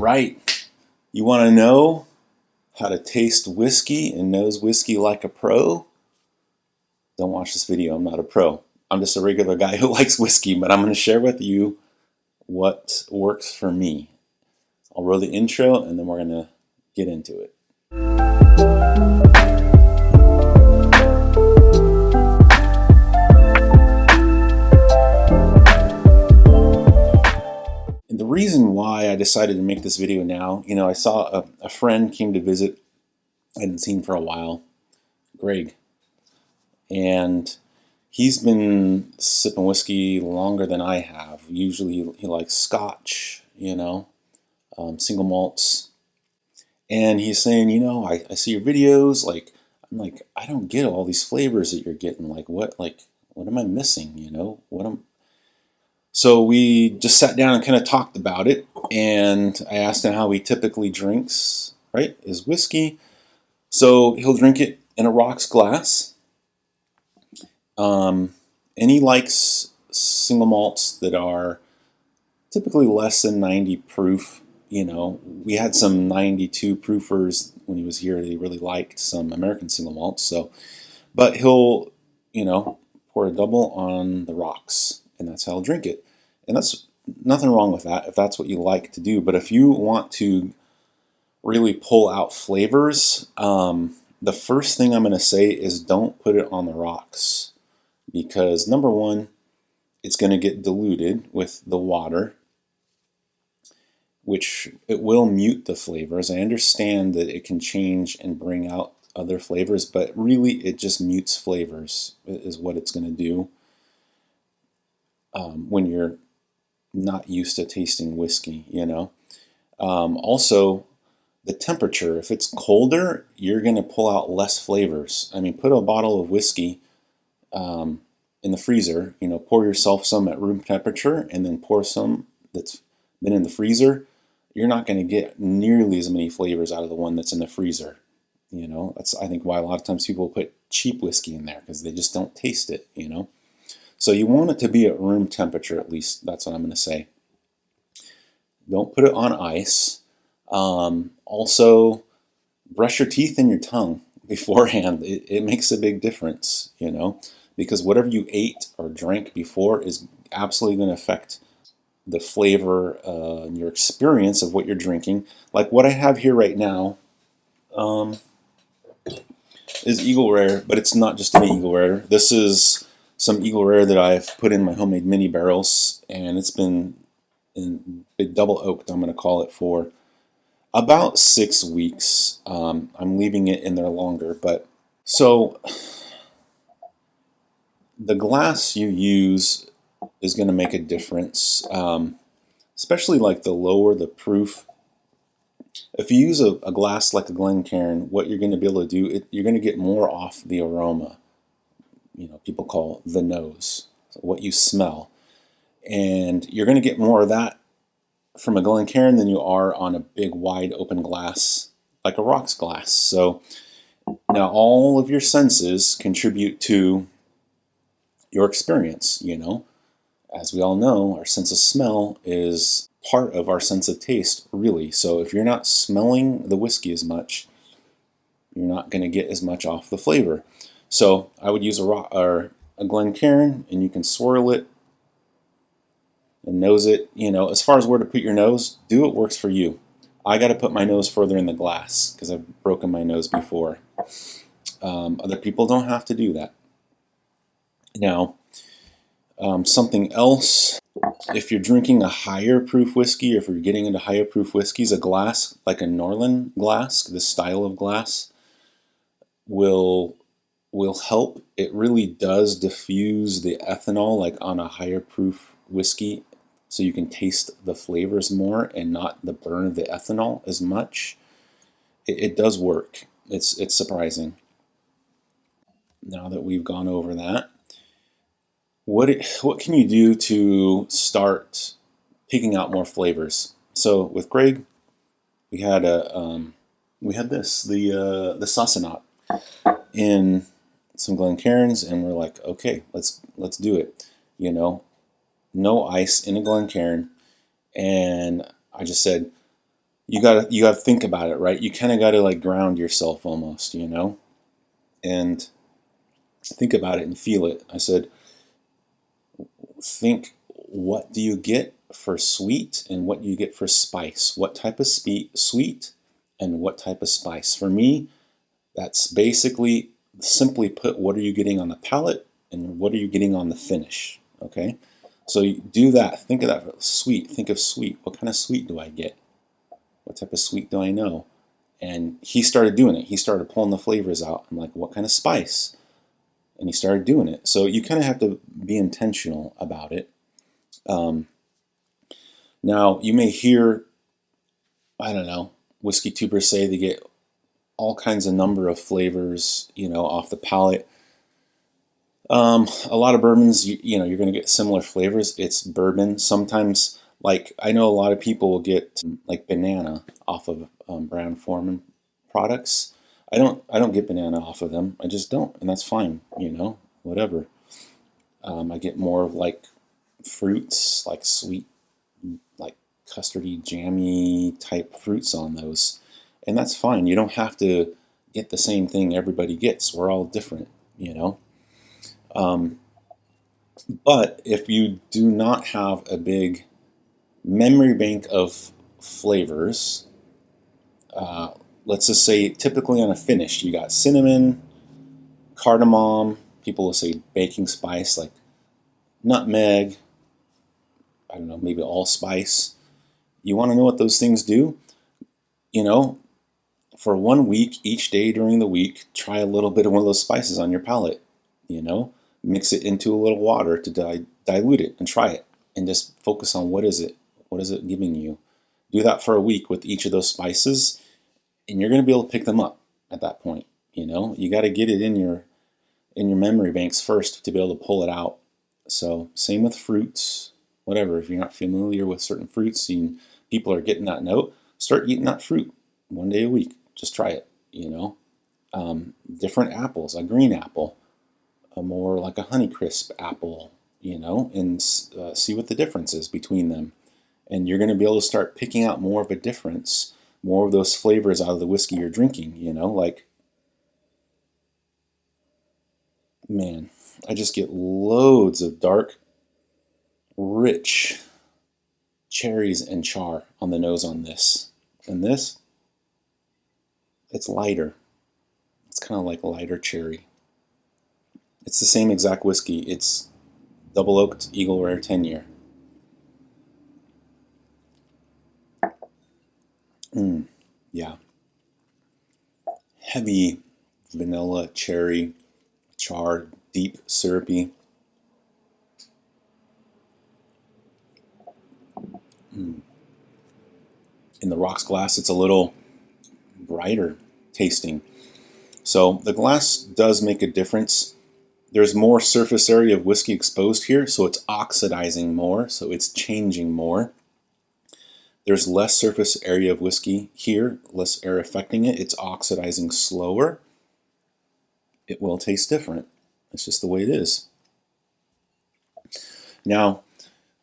right. You want to know how to taste whiskey and nose whiskey like a pro? Don't watch this video. I'm not a pro. I'm just a regular guy who likes whiskey, but I'm going to share with you what works for me. I'll roll the intro and then we're going to get into it. And the reason why I decided to make this video now, I saw a friend came to visit I hadn't seen for a while, Greg, and he's been sipping whiskey longer than I have. Usually he likes scotch, single malts. And he's saying, I see your videos, I'm like, I don't get all these flavors that you're getting. What am I missing? So we just sat down and kind of talked about it, and I asked him how he typically drinks, right, his whiskey. So he'll drink it in a rocks glass, and he likes single malts that are typically less than 90 proof. We had some 92 proofers when he was here that he really liked, some American single malts. But he'll, pour a double on the rocks, and that's how he'll drink it. And that's nothing wrong with that if that's what you like to do. But if you want to really pull out flavors, the first thing I'm going to say is don't put it on the rocks, because number one, it's going to get diluted with the water, which it will mute the flavors. I understand that it can change and bring out other flavors, but really it just mutes flavors is what it's going to do when you're not used to tasting whiskey, Also, the temperature, if it's colder, you're going to pull out less flavors. I mean, put a bottle of whiskey in the freezer, pour yourself some at room temperature and then pour some that's been in the freezer. You're not going to get nearly as many flavors out of the one that's in the freezer. That's, I think, why a lot of times people put cheap whiskey in there, because they just don't taste it, So you want it to be at room temperature, at least. That's what I'm going to say. Don't put it on ice. Also, brush your teeth and your tongue beforehand. It makes a big difference, because whatever you ate or drank before is absolutely going to affect the flavor and your experience of what you're drinking. Like what I have here right now is Eagle Rare, but it's not just an Eagle Rare. This is some Eagle Rare that I've put in my homemade mini barrels, and it's been in big double oaked, I'm going to call it, for about 6 weeks. I'm leaving it in there longer, but so the glass you use is going to make a difference, especially like the lower the proof. If you use a glass like a Glencairn, what you're going to be able to do, you're going to get more off the aroma. People call the nose, so what you smell. And you're going to get more of that from a Glencairn than you are on a big wide open glass like a rocks glass. So now all of your senses contribute to your experience, As we all know, our sense of smell is part of our sense of taste, really. So if you're not smelling the whiskey as much, you're not going to get as much off the flavor. So I would use a Glencairn, and you can swirl it and nose it. As far as where to put your nose, do what works for you. I got to put my nose further in the glass because I've broken my nose before. Other people don't have to do that. Now, something else, if you're drinking a higher proof whiskey, or if you're getting into higher proof whiskeys, a glass like a Norland glass, this style of glass, will help. It really does diffuse the ethanol, like on a higher proof whiskey, so you can taste the flavors more and not the burn of the ethanol as much. It does work. It's surprising. Now that we've gone over that, what can you do to start picking out more flavors? So with Greg, we had the Sassenach in some Glencairns, and we're like, okay, let's do it. No ice in a Glencairn, and I just said, you gotta think about it, right? You kind of gotta like ground yourself almost, you know, and think about it and feel it. I said, think, what do you get for sweet and what do you get for spice? What type of sweet and what type of spice? For me, that's basically, simply put, what are you getting on the palate and what are you getting on the finish? Okay, so you do that. Think of that. Sweet. Think of sweet. What kind of sweet do I get? What type of sweet do I know? And he started doing it. He started pulling the flavors out. I'm like, what kind of spice? And he started doing it. So you kind of have to be intentional about it. Now, you may hear, I don't know, whiskey tubers say they get all kinds of number of flavors, you know, off the palate. A lot of bourbons, you know, you're going to get similar flavors. It's bourbon. Sometimes, like, I know a lot of people will get like banana off of Brown-Forman products. I don't get banana off of them. I just don't, and that's fine. You know, whatever. I get more of like fruits, like sweet, like custardy, jammy type fruits on those, and that's fine. You don't have to get the same thing everybody gets. We're all different, you know. But if you do not have a big memory bank of flavors, let's just say typically on a finish, you got cinnamon, cardamom, people will say baking spice, like nutmeg, I don't know, maybe allspice. You want to know what those things do? You know, for 1 week, each day during the week, try a little bit of one of those spices on your palate, you know? Mix it into a little water to dilute it and try it. And just focus on what is it? What is it giving you? Do that for a week with each of those spices, and you're going to be able to pick them up at that point. You know, you got to get it in your memory banks first to be able to pull it out. So same with fruits, whatever. If you're not familiar with certain fruits and people are getting that note, start eating that fruit 1 day a week. Just try it, you know. Different apples, a green apple, a more like a Honeycrisp apple, you know, and see what the difference is between them. And you're going to be able to start picking out more of a difference, more of those flavors out of the whiskey you're drinking, you know, like, man, I just get loads of dark, rich cherries and char on the nose on this. And this, it's lighter. It's kind of like lighter cherry. It's the same exact whiskey. It's double oaked Eagle Rare 10-year. Yeah. Heavy vanilla, cherry, char, deep, syrupy. In the rocks glass, it's a little brighter tasting. So the glass does make a difference. There's more surface area of whiskey exposed here, so it's oxidizing more, so it's changing more. There's less surface area of whiskey here, less air affecting it. It's oxidizing slower. It will taste different. It's just the way it is. Now,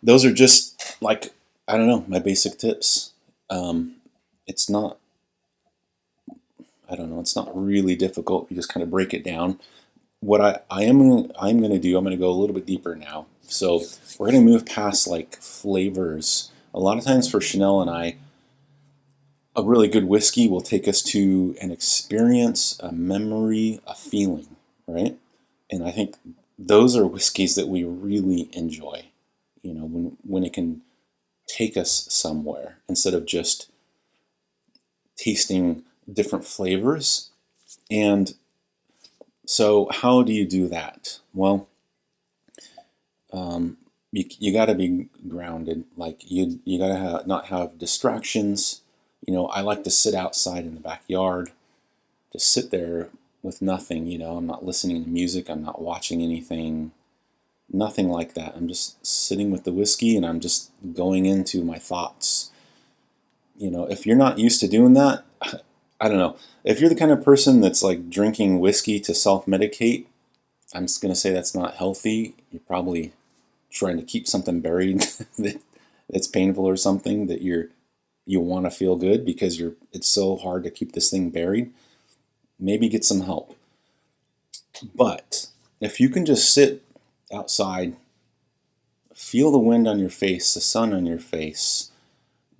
those are just like, I don't know, my basic tips. It's not, I don't know, it's not really difficult. You just kind of break it down. What I'm going to do, I'm going to go a little bit deeper now. So we're going to move past like flavors. A lot of times for Chanel and I, a really good whiskey will take us to an experience, a memory, a feeling, right? And I think those are whiskeys that we really enjoy, you know, when it can take us somewhere instead of just tasting different flavors. And so how do you do that? Well, you got to be grounded. Like you got to not have distractions. You know, I like to sit outside in the backyard, just sit there with nothing. You know, I'm not listening to music. I'm not watching anything. Nothing like that. I'm just sitting with the whiskey and I'm just going into my thoughts. You know, if you're not used to doing that, I don't know. If you're the kind of person that's like drinking whiskey to self-medicate, I'm just going to say that's not healthy. You're probably trying to keep something buried that's painful or something that you're you want to feel good because it's so hard to keep this thing buried, maybe get some help. But if you can just sit outside, feel the wind on your face, the sun on your face,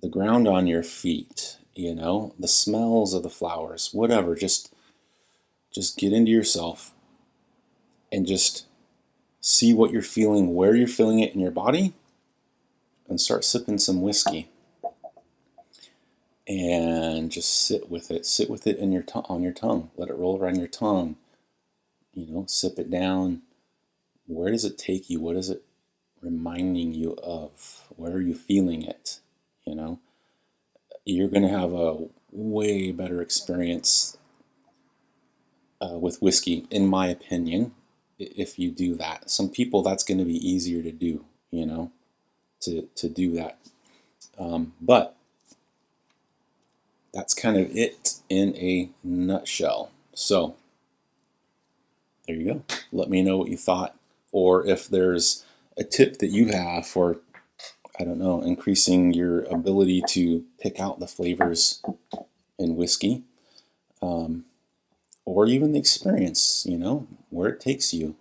the ground on your feet, you know, the smells of the flowers, whatever, just get into yourself and just see what you're feeling, where you're feeling it in your body, and start sipping some whiskey. And just sit with it in your on your tongue. Let it roll around your tongue. You know, sip it down. Where does it take you? What is it reminding you of? Where are you feeling it? You know, you're going to have a way better experience with whiskey, in my opinion, if you do that. Some people, that's going to be easier to do, you know, to do that. But that's kind of it in a nutshell. So there you go. Let me know what you thought, or if there's a tip that you have for, I don't know, increasing your ability to pick out the flavors in whiskey, or even the experience, you know, where it takes you.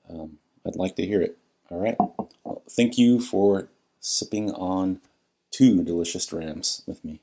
I'd like to hear it. All right. Well, thank you for sipping on 2 delicious drams with me.